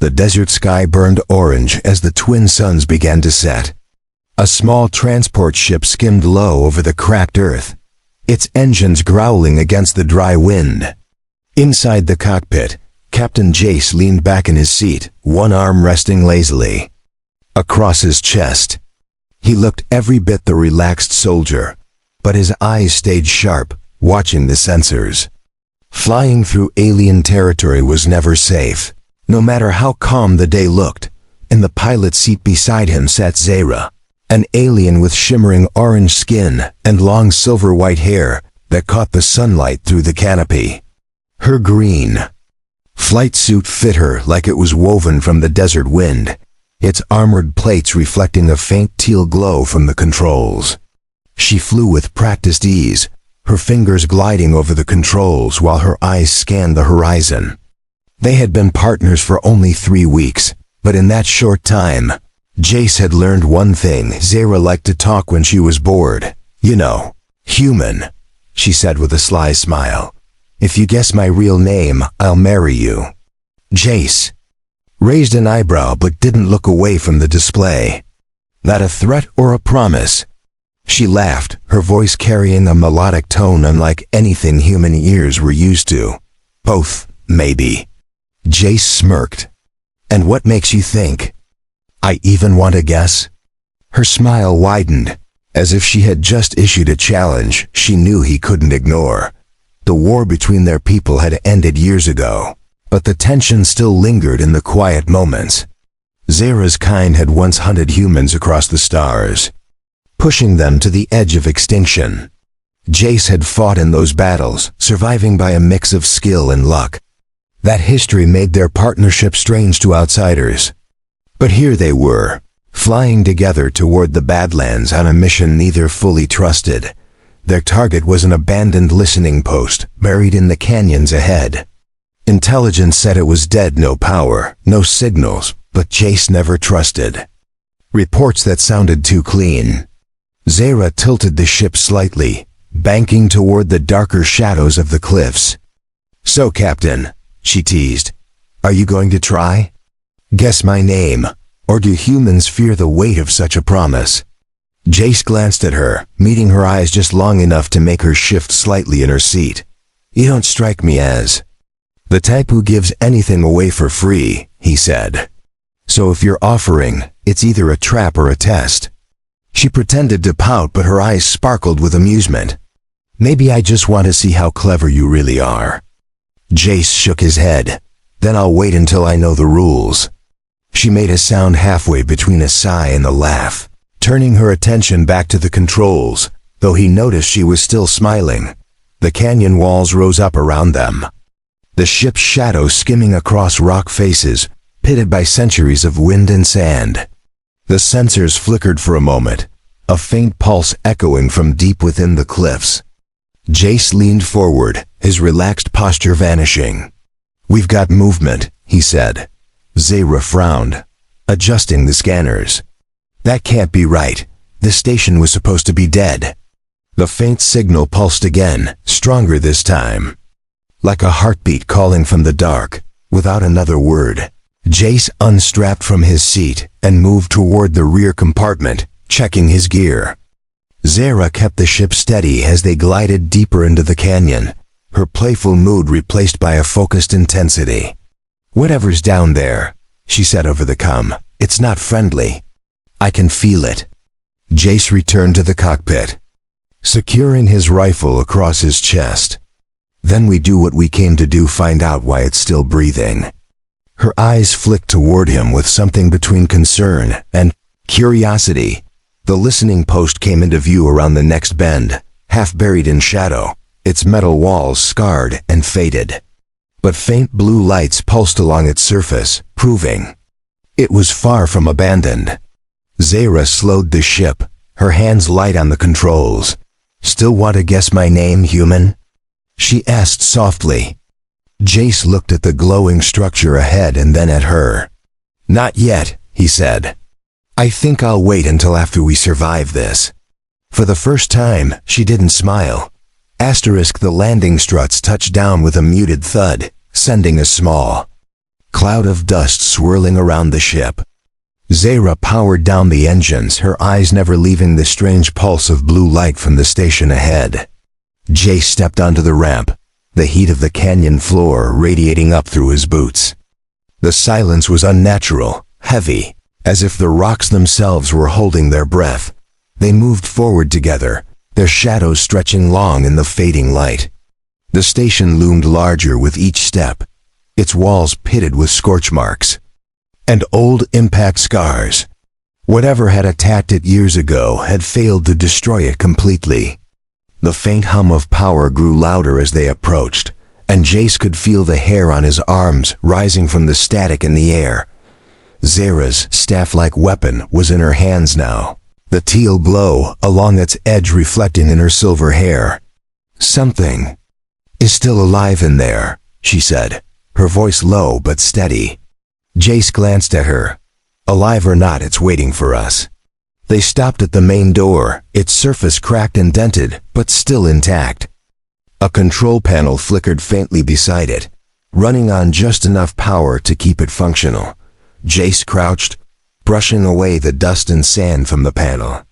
The desert sky burned orange as the twin suns began to set. A small transport ship skimmed low over the cracked earth, its engines growling against the dry wind. Inside the cockpit, Captain Jace leaned back in his seat, one arm resting lazily across his chest. He looked every bit the relaxed soldier, but his eyes stayed sharp, watching the sensors. Flying through alien territory was never safe. No matter how calm the day looked, in the pilot seat beside him sat Zara, an alien with shimmering orange skin and long silver-white hair that caught the sunlight through the canopy. Her green flight suit fit her like it was woven from the desert wind, its armored plates reflecting a faint teal glow from the controls. She flew with practiced ease, her fingers gliding over the controls while her eyes scanned the horizon. They had been partners for only 3 weeks, but in that short time, Jace had learned one thing: Zara liked to talk when she was bored. "You know, human," she said with a sly smile. "If you guess my real name, I'll marry you." Jace raised an eyebrow but didn't look away from the display. Not a threat or a promise. She laughed, her voice carrying a melodic tone unlike anything human ears were used to. "Both, maybe." Jace smirked. "And what makes you think I even want to guess?" Her smile widened, as if she had just issued a challenge she knew he couldn't ignore. The war between their people had ended years ago, but the tension still lingered in the quiet moments. Zara's kind had once hunted humans across the stars, pushing them to the edge of extinction. Jace had fought in those battles, surviving by a mix of skill and luck. That history made their partnership strange to outsiders. But here they were, flying together toward the Badlands on a mission neither fully trusted. Their target was an abandoned listening post, buried in the canyons ahead. Intelligence said it was dead, no power, no signals, but Jace never trusted reports that sounded too clean. Zara tilted the ship slightly, banking toward the darker shadows of the cliffs. "So, Captain," she teased, "are you going to try? Guess my name, or do humans fear the weight of such a promise?" Jace glanced at her, meeting her eyes just long enough to make her shift slightly in her seat. "You don't strike me as the type who gives anything away for free," he said. "So if you're offering, it's either a trap or a test." She pretended to pout, but her eyes sparkled with amusement. "Maybe I just want to see how clever you really are." Jace shook his head. "Then I'll wait until I know the rules." She made a sound halfway between a sigh and a laugh, turning her attention back to the controls, though he noticed she was still smiling. The canyon walls rose up around them, the ship's shadow skimming across rock faces, pitted by centuries of wind and sand. The sensors flickered for a moment, a faint pulse echoing from deep within the cliffs. Jace leaned forward, his relaxed posture vanishing. "We've got movement," he said. Zara frowned, adjusting the scanners. "That can't be right. This station was supposed to be dead." The faint signal pulsed again, stronger this time, like a heartbeat calling from the dark. Without another word, Jace unstrapped from his seat and moved toward the rear compartment, checking his gear. Zara kept the ship steady as they glided deeper into the canyon, her playful mood replaced by a focused intensity. "Whatever's down there," she said over the comm, "it's not friendly. I can feel it." Jace returned to the cockpit, securing his rifle across his chest. "Then we do what we came to do, find out why it's still breathing." Her eyes flicked toward him with something between concern and curiosity. The listening post came into view around the next bend, half buried in shadow, its metal walls scarred and faded. But faint blue lights pulsed along its surface, proving it was far from abandoned. Zara slowed the ship, her hands light on the controls. "Still want to guess my name, human?" she asked softly. Jace looked at the glowing structure ahead and then at her. "Not yet," he said. "I think I'll wait until after we survive this." For the first time, she didn't smile. The landing struts touched down with a muted thud, sending a small cloud of dust swirling around the ship. Zahra powered down the engines, her eyes never leaving the strange pulse of blue light from the station ahead. Jace stepped onto the ramp, the heat of the canyon floor radiating up through his boots. The silence was unnatural, heavy, as if the rocks themselves were holding their breath. They moved forward together, their shadows stretching long in the fading light. The station loomed larger with each step, its walls pitted with scorch marks and old impact scars. Whatever had attacked it years ago had failed to destroy it completely. The faint hum of power grew louder as they approached, and Jace could feel the hair on his arms rising from the static in the air. Zahra's staff-like weapon was in her hands now, the teal glow along its edge reflecting in her silver hair. "Something is still alive in there," she said, her voice low but steady. Jace glanced at her. "Alive or not, it's waiting for us." They stopped at the main door, its surface cracked and dented, but still intact. A control panel flickered faintly beside it, running on just enough power to keep it functional. Jace crouched, brushing away the dust and sand from the panel.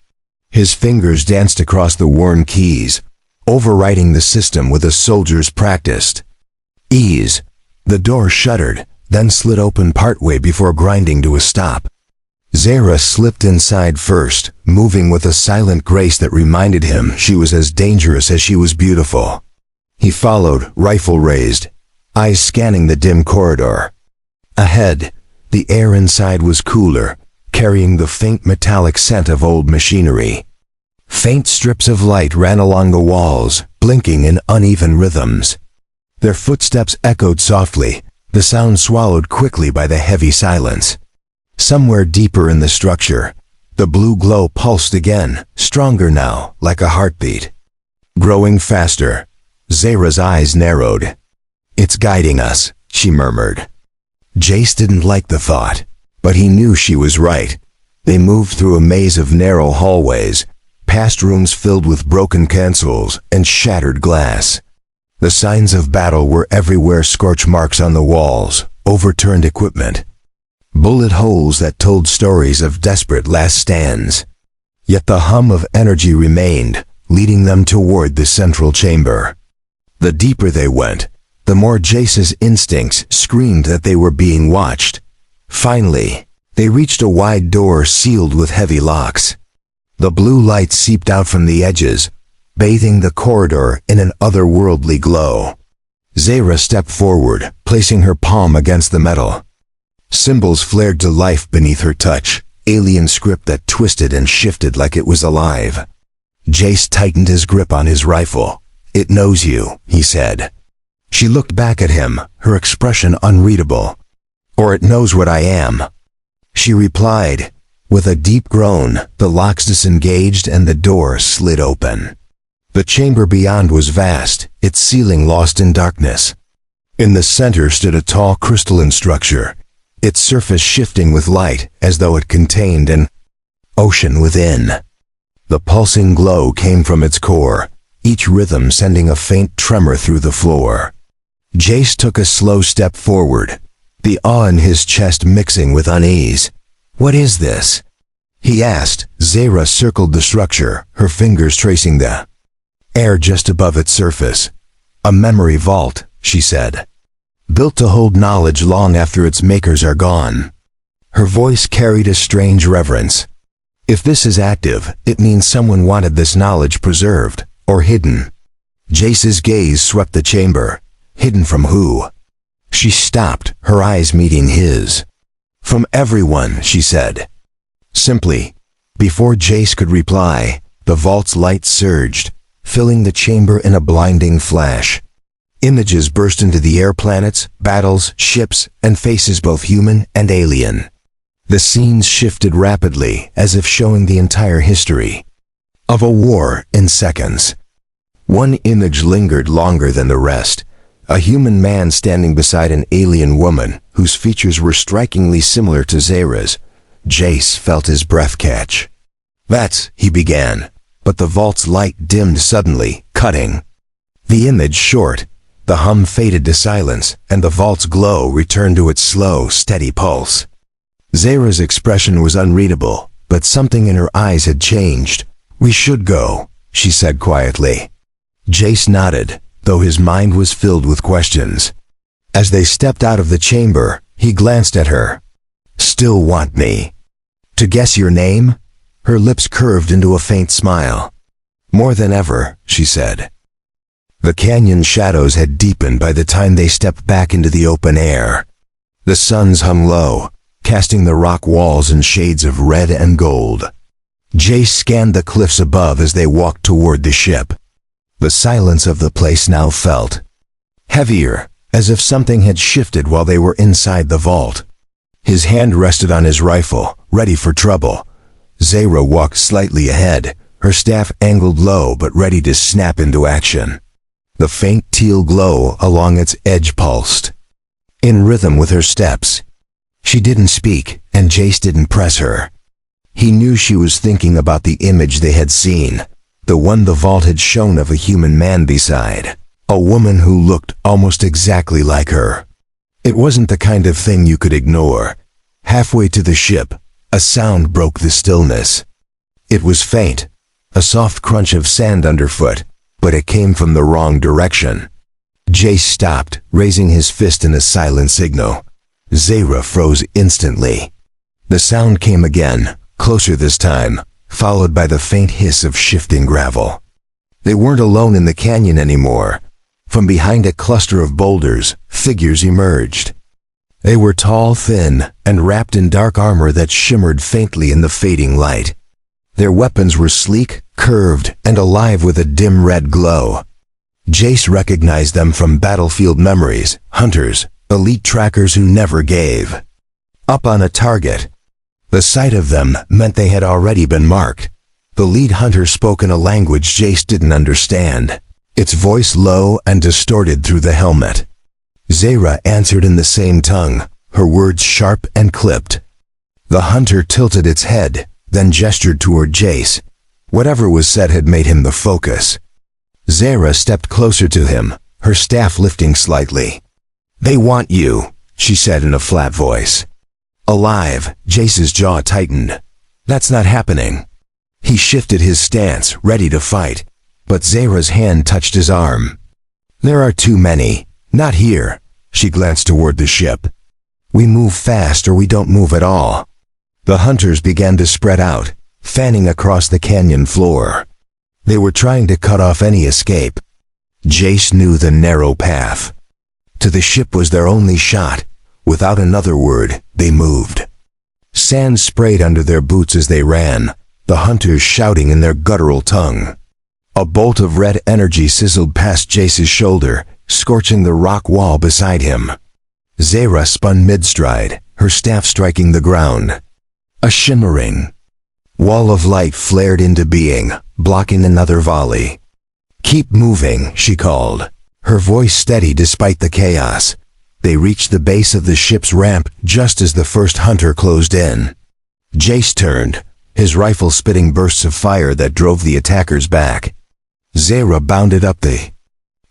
His fingers danced across the worn keys, overriding the system with a soldier's practiced ease. The door shuddered, then slid open partway before grinding to a stop. Zahra slipped inside first, moving with a silent grace that reminded him she was as dangerous as she was beautiful. He followed, rifle raised, eyes scanning the dim corridor. Ahead, the air inside was cooler, carrying the faint metallic scent of old machinery. Faint strips of light ran along the walls, blinking in uneven rhythms. Their footsteps echoed softly, the sound swallowed quickly by the heavy silence. Somewhere deeper in the structure, the blue glow pulsed again, stronger now, like a heartbeat. Growing faster, Zahra's eyes narrowed. "It's guiding us," she murmured. Jace didn't like the thought, but he knew she was right. They moved through a maze of narrow hallways, past rooms filled with broken consoles and shattered glass. The signs of battle were everywhere, scorch marks on the walls, overturned equipment, bullet holes that told stories of desperate last stands. Yet the hum of energy remained, leading them toward the central chamber. The deeper they went, the more Jace's instincts screamed that they were being watched. Finally, they reached a wide door sealed with heavy locks. The blue light seeped out from the edges, bathing the corridor in an otherworldly glow. Zahra stepped forward, placing her palm against the metal. Symbols flared to life beneath her touch, alien script that twisted and shifted like it was alive. Jace tightened his grip on his rifle. "It knows you," he said. She looked back at him, her expression unreadable. "Or it knows what I am," she replied. With a deep groan, the locks disengaged and the door slid open. The chamber beyond was vast, its ceiling lost in darkness. In the center stood a tall crystalline structure, its surface shifting with light as though it contained an ocean within. The pulsing glow came from its core, each rhythm sending a faint tremor through the floor. Jace took a slow step forward, the awe in his chest mixing with unease. "What is this?" he asked. Zahra circled the structure, her fingers tracing the air just above its surface. "A memory vault," she said. "Built to hold knowledge long after its makers are gone." Her voice carried a strange reverence. "If this is active, it means someone wanted this knowledge preserved, or hidden." Jace's gaze swept the chamber. Hidden from who? She stopped, her eyes meeting his. "From everyone," she said. Simply. Before Jace could reply, the vault's light surged, filling the chamber in a blinding flash. Images burst into the air, planets, battles, ships, and faces both human and alien. The scenes shifted rapidly, as if showing the entire history of a war in seconds. One image lingered longer than the rest, a human man standing beside an alien woman whose features were strikingly similar to Zahra's. Jace felt his breath catch. "That's," he began, but the vault's light dimmed suddenly, cutting the image short. The hum faded to silence, and the vault's glow returned to its slow, steady pulse. Zahra's expression was unreadable, but something in her eyes had changed. "We should go," she said quietly. Jace nodded, though his mind was filled with questions. As they stepped out of the chamber, he glanced at her. "Still want me to guess your name?" Her lips curved into a faint smile. "More than ever," she said. The canyon shadows had deepened by the time they stepped back into the open air. The suns hung low, casting the rock walls in shades of red and gold. Jace scanned the cliffs above as they walked toward the ship. The silence of the place now felt heavier, as if something had shifted while they were inside the vault. His hand rested on his rifle, ready for trouble. Zahra walked slightly ahead, her staff angled low but ready to snap into action. The faint teal glow along its edge pulsed, in rhythm with her steps. She didn't speak, and Jace didn't press her. He knew she was thinking about the image they had seen, the one the vault had shown of a human man beside, a woman who looked almost exactly like her. It wasn't the kind of thing you could ignore. Halfway to the ship, a sound broke the stillness. It was faint, a soft crunch of sand underfoot, but it came from the wrong direction. Jace stopped, raising his fist in a silent signal. Zahra froze instantly. The sound came again, closer this time, followed by the faint hiss of shifting gravel. They weren't alone in the canyon anymore. From behind a cluster of boulders, figures emerged. They were tall, thin, and wrapped in dark armor that shimmered faintly in the fading light. Their weapons were sleek, curved, and alive with a dim red glow. Jace recognized them from battlefield memories, hunters, elite trackers who never gave up on a target. The sight of them meant they had already been marked. The lead hunter spoke in a language Jace didn't understand, its voice low and distorted through the helmet. Zahra answered in the same tongue, her words sharp and clipped. The hunter tilted its head, then gestured toward Jace. Whatever was said had made him the focus. Zahra stepped closer to him, her staff lifting slightly. "They want you," she said in a flat voice. Alive, Jace's jaw tightened. "That's not happening." He shifted his stance, ready to fight, but Zahra's hand touched his arm. "There are too many. Not here." She glanced toward the ship. "We move fast or we don't move at all." The hunters began to spread out, fanning across the canyon floor. They were trying to cut off any escape. Jace knew the narrow path. To the ship was their only shot. Without another word, they moved. Sand sprayed under their boots as they ran, the hunters shouting in their guttural tongue. A bolt of red energy sizzled past Jace's shoulder, scorching the rock wall beside him. Zahra spun mid-stride, her staff striking the ground. A shimmering wall of light flared into being, blocking another volley. "Keep moving," she called, her voice steady despite the chaos. They reached the base of the ship's ramp just as the first hunter closed in. Jace turned, his rifle spitting bursts of fire that drove the attackers back. Zahra bounded up the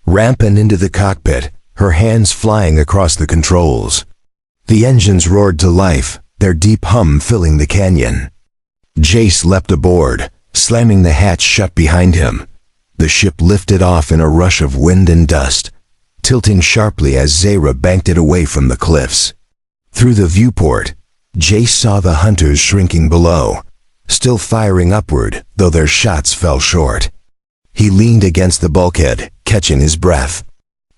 ramp and into the cockpit, her hands flying across the controls. The engines roared to life, their deep hum filling the canyon. Jace leapt aboard, slamming the hatch shut behind him. The ship lifted off in a rush of wind and dust, tilting sharply as Zahra banked it away from the cliffs. Through the viewport, Jace saw the hunters shrinking below, still firing upward, though their shots fell short. He leaned against the bulkhead, catching his breath.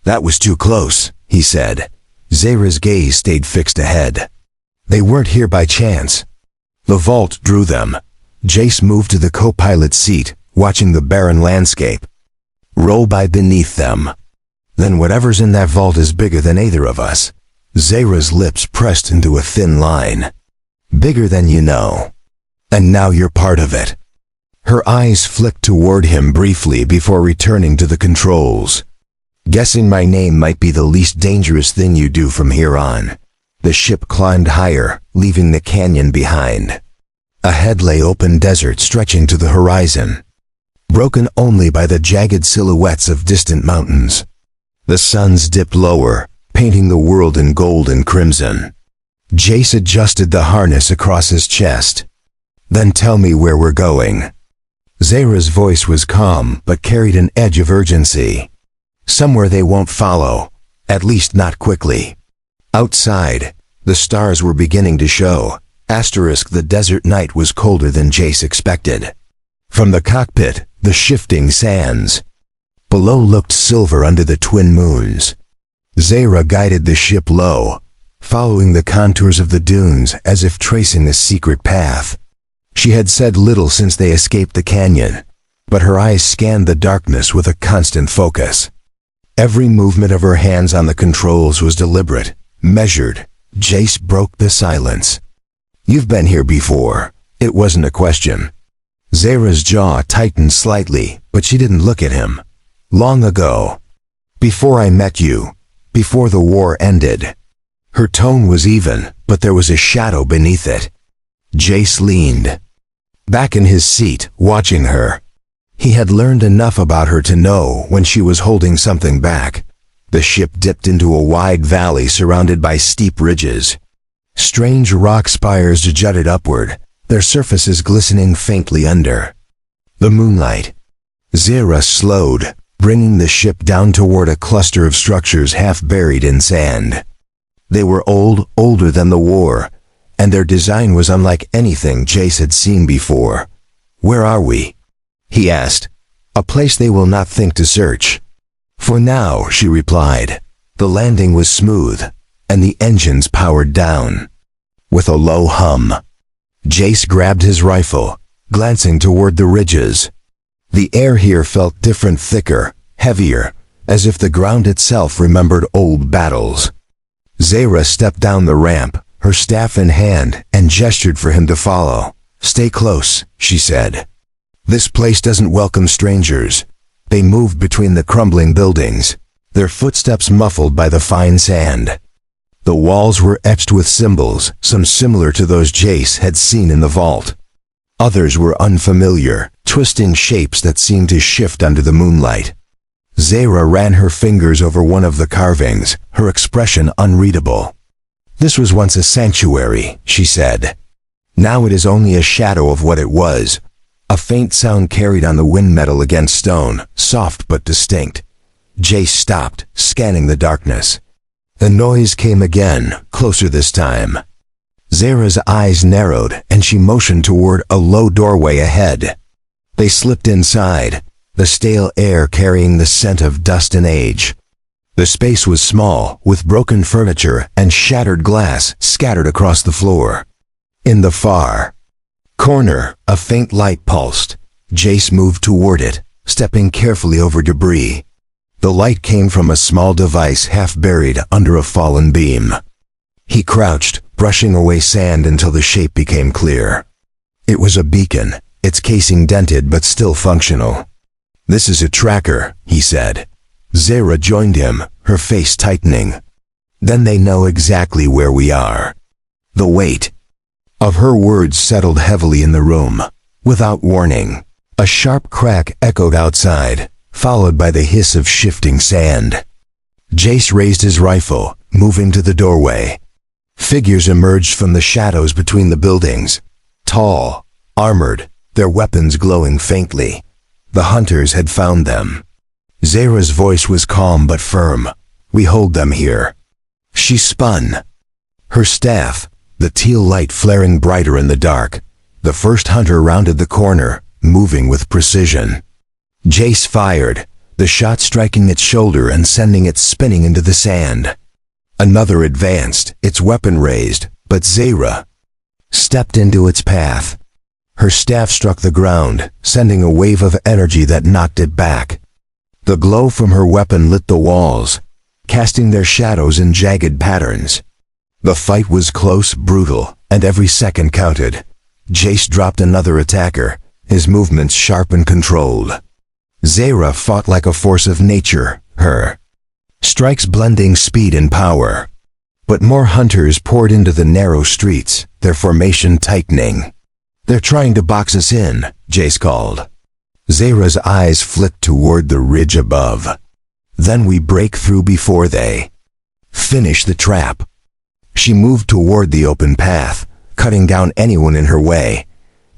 "That was too close," he said. Zahra's gaze stayed fixed ahead. They weren't here by chance. The vault drew them. Jace moved to the co-pilot's seat, watching the barren landscape roll by beneath them. "Then whatever's in that vault is bigger than either of us." Zahra's lips pressed into a thin line. "Bigger than you know. And now you're part of it." Her eyes flicked toward him briefly before returning to the controls. "Guessing my name might be the least dangerous thing you do from here on." The ship climbed higher, leaving the canyon behind. Ahead lay open desert stretching to the horizon, broken only by the jagged silhouettes of distant mountains. The suns dipped lower, painting the world in gold and crimson. Jace adjusted the harness across his chest. "Then tell me where we're going." Zahra's voice was calm but carried an edge of urgency. "Somewhere they won't follow, at least not quickly." Outside, the stars were beginning to show. The desert night was colder than Jace expected. From the cockpit, the shifting sands below looked silver under the twin moons. Zahra guided the ship low, following the contours of the dunes as if tracing a secret path. She had said little since they escaped the canyon, but her eyes scanned the darkness with a constant focus. Every movement of her hands on the controls was deliberate, measured. Jace broke the silence. "You've been here before." It wasn't a question. Zahra's jaw tightened slightly, but she didn't look at him. "Long ago. Before I met you. Before the war ended." Her tone was even, but there was a shadow beneath it. Jace leaned back in his seat, watching her. He had learned enough about her to know when she was holding something back. The ship dipped into a wide valley surrounded by steep ridges. Strange rock spires jutted upward, their surfaces glistening faintly under the moonlight. Zahra slowed, bringing the ship down toward a cluster of structures half buried in sand. They were older than the war, and their design was unlike anything Jace had seen before. "Where are we?" he asked. "A place they will not think to search." "For now," she replied. The landing was smooth, and the engines powered down. With a low hum, Jace grabbed his rifle, glancing toward the ridges. The air here felt different, thicker, heavier, as if the ground itself remembered old battles. Zahra stepped down the ramp, her staff in hand, and gestured for him to follow. "Stay close," she said. "This place doesn't welcome strangers." They moved between the crumbling buildings, their footsteps muffled by the fine sand. The walls were etched with symbols, some similar to those Jace had seen in the vault. Others were unfamiliar, twisting shapes that seemed to shift under the moonlight. Zahra ran her fingers over one of the carvings, her expression unreadable. "This was once a sanctuary," she said. "Now it is only a shadow of what it was." A faint sound carried on the wind metal against stone, soft but distinct. Jace stopped, scanning the darkness. The noise came again, closer this time. Zahra's eyes narrowed, and she motioned toward a low doorway ahead. They slipped inside, the stale air carrying the scent of dust and age. The space was small, with broken furniture and shattered glass scattered across the floor. In the far corner, a faint light pulsed. Jace moved toward it, stepping carefully over debris. The light came from a small device half buried under a fallen beam. He crouched, brushing away sand until the shape became clear. It was a beacon, its casing dented but still functional. "This is a tracker," he said. Zahra joined him, her face tightening. "Then they know exactly where we are." The weight of her words settled heavily in the room. Without warning, a sharp crack echoed outside, followed by the hiss of shifting sand. Jace raised his rifle, moving to the doorway. Figures emerged from the shadows between the buildings. Tall, armored, their weapons glowing faintly. The hunters had found them. Zahra's voice was calm but firm. "We hold them here." She spun. Her staff, the teal light flaring brighter in the dark. The first hunter rounded the corner, moving with precision. Jace fired, the shot striking its shoulder and sending it spinning into the sand. Another advanced, its weapon raised, but Zahra stepped into its path. Her staff struck the ground, sending a wave of energy that knocked it back. The glow from her weapon lit the walls, casting their shadows in jagged patterns. The fight was close, brutal, and every second counted. Jace dropped another attacker, his movements sharp and controlled. Zahra fought like a force of nature, her strikes blending speed and power. But more hunters poured into the narrow streets, their formation tightening. "They're trying to box us in," Jace called. Zahra's eyes flicked toward the ridge above. Then we break through before they finish the trap. She moved toward the open path, cutting down anyone in her way.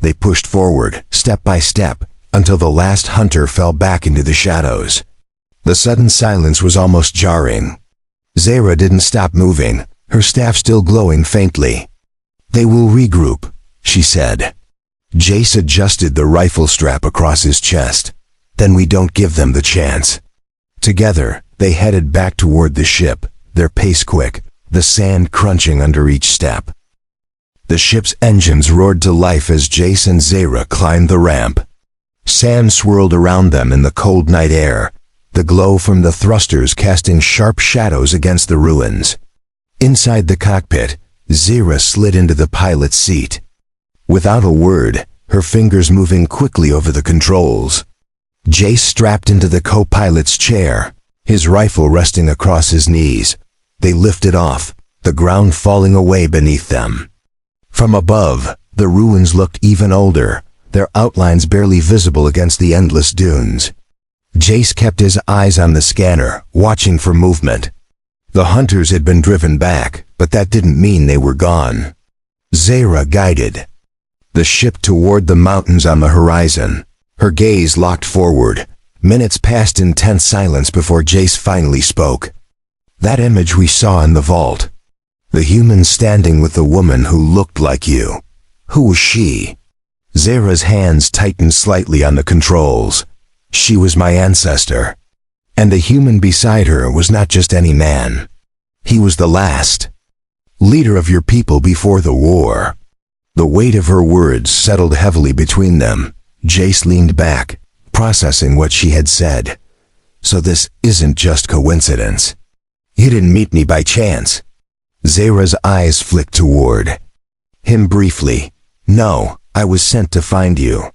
They pushed forward, step by step, until the last hunter fell back into the shadows. The sudden silence was almost jarring. Zara didn't stop moving, her staff still glowing faintly. "They will regroup," she said. Jace adjusted the rifle strap across his chest. "Then we don't give them the chance." Together, they headed back toward the ship, their pace quick, the sand crunching under each step. The ship's engines roared to life as Jace and Zara climbed the ramp. Sand swirled around them in the cold night air, the glow from the thrusters casting sharp shadows against the ruins. Inside the cockpit, Zara slid into the pilot's seat. Without a word, her fingers moving quickly over the controls. Jace strapped into the co-pilot's chair, his rifle resting across his knees. They lifted off, the ground falling away beneath them. From above, the ruins looked even older, their outlines barely visible against the endless dunes. Jace kept his eyes on the scanner, watching for movement. The hunters had been driven back, but that didn't mean they were gone. Zara guided the ship toward the mountains on the horizon. Her gaze locked forward. Minutes passed in tense silence before Jace finally spoke. "That image we saw in the vault. The human standing with the woman who looked like you. Who was she?" Zara's hands tightened slightly on the controls. "She was my ancestor. And the human beside her was not just any man. He was the last leader of your people before the war." The weight of her words settled heavily between them. Jace leaned back, processing what she had said. "So this isn't just coincidence. You didn't meet me by chance." Zara's eyes flicked toward him briefly. "No, I was sent to find you.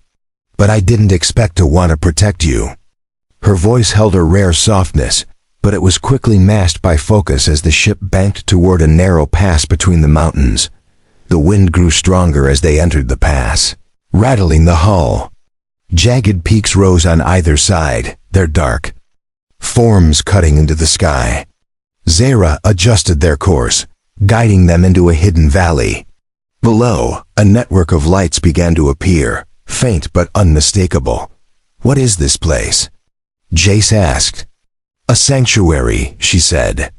But I didn't expect to want to protect you." Her voice held a rare softness, but it was quickly masked by focus as the ship banked toward a narrow pass between the mountains. The wind grew stronger as they entered the pass, rattling the hull. Jagged peaks rose on either side, their dark forms cutting into the sky. Zara adjusted their course, guiding them into a hidden valley. Below, a network of lights began to appear, faint but unmistakable. "What is this place?" Jace asked. "A sanctuary," she said.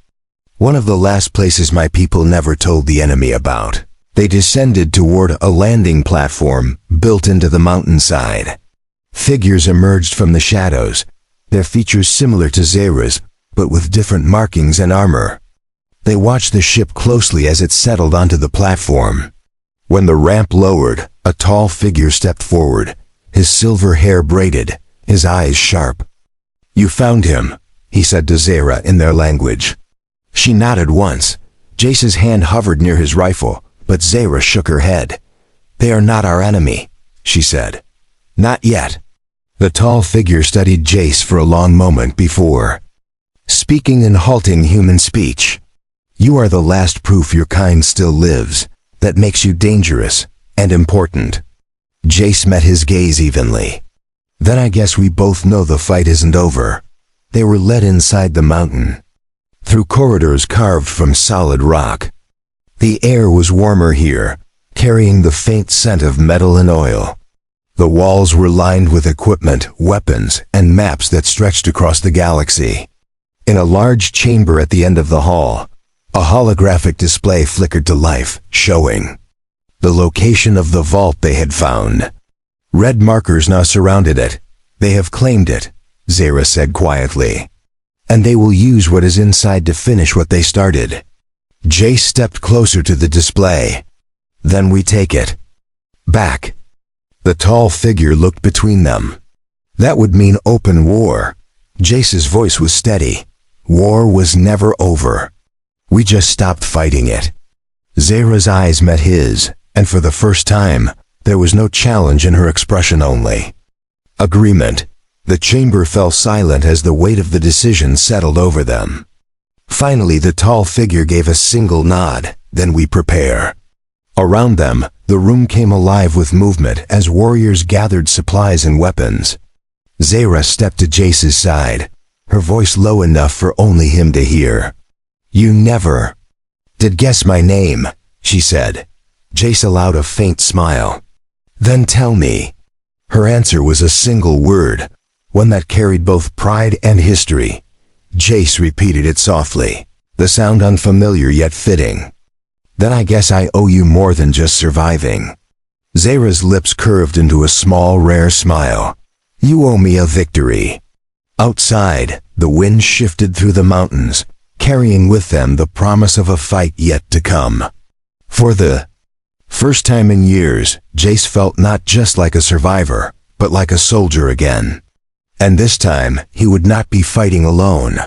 "One of the last places my people never told the enemy about." They descended toward a landing platform built into the mountainside. Figures emerged from the shadows, their features similar to Zara's, but with different markings and armor. They watched the ship closely as it settled onto the platform. When the ramp lowered, a tall figure stepped forward, his silver hair braided, his eyes sharp. "You found him," he said to Zara in their language. She nodded once. Jace's hand hovered near his rifle, but Zara shook her head. "They are not our enemy," she said. "Not yet." The tall figure studied Jace for a long moment before speaking in halting human speech. "You are the last proof your kind still lives. That makes you dangerous and important." Jace met his gaze evenly. "Then I guess we both know the fight isn't over." They were led inside the mountain, through corridors carved from solid rock. The air was warmer here, carrying the faint scent of metal and oil. The walls were lined with equipment, weapons, and maps that stretched across the galaxy. In a large chamber at the end of the hall, a holographic display flickered to life, showing the location of the vault they had found. Red markers now surrounded it. "They have claimed it," Zara said quietly. "And they will use what is inside to finish what they started." Jace stepped closer to the display. "Then we take it back." The tall figure looked between them. "That would mean open war." Jace's voice was steady. "War was never over. We just stopped fighting it." Zara's eyes met his, and for the first time, there was no challenge in her expression, only agreement. The chamber fell silent as the weight of the decision settled over them. Finally, the tall figure gave a single nod. "Then we prepare." Around them, the room came alive with movement as warriors gathered supplies and weapons. Zara stepped to Jace's side. her voice low enough for only him to hear. "You never did guess my name," she said. Jace allowed a faint smile. "Then tell me." Her answer was a single word, one that carried both pride and history. Jace repeated it softly, the sound unfamiliar yet fitting. "Then I guess I owe you more than just surviving." Zahra's lips curved into a small, rare smile. "You owe me a victory." Outside, the wind shifted through the mountains, carrying with them the promise of a fight yet to come. For the first time in years, Jace felt not just like a survivor, but like a soldier again. And this time, he would not be fighting alone.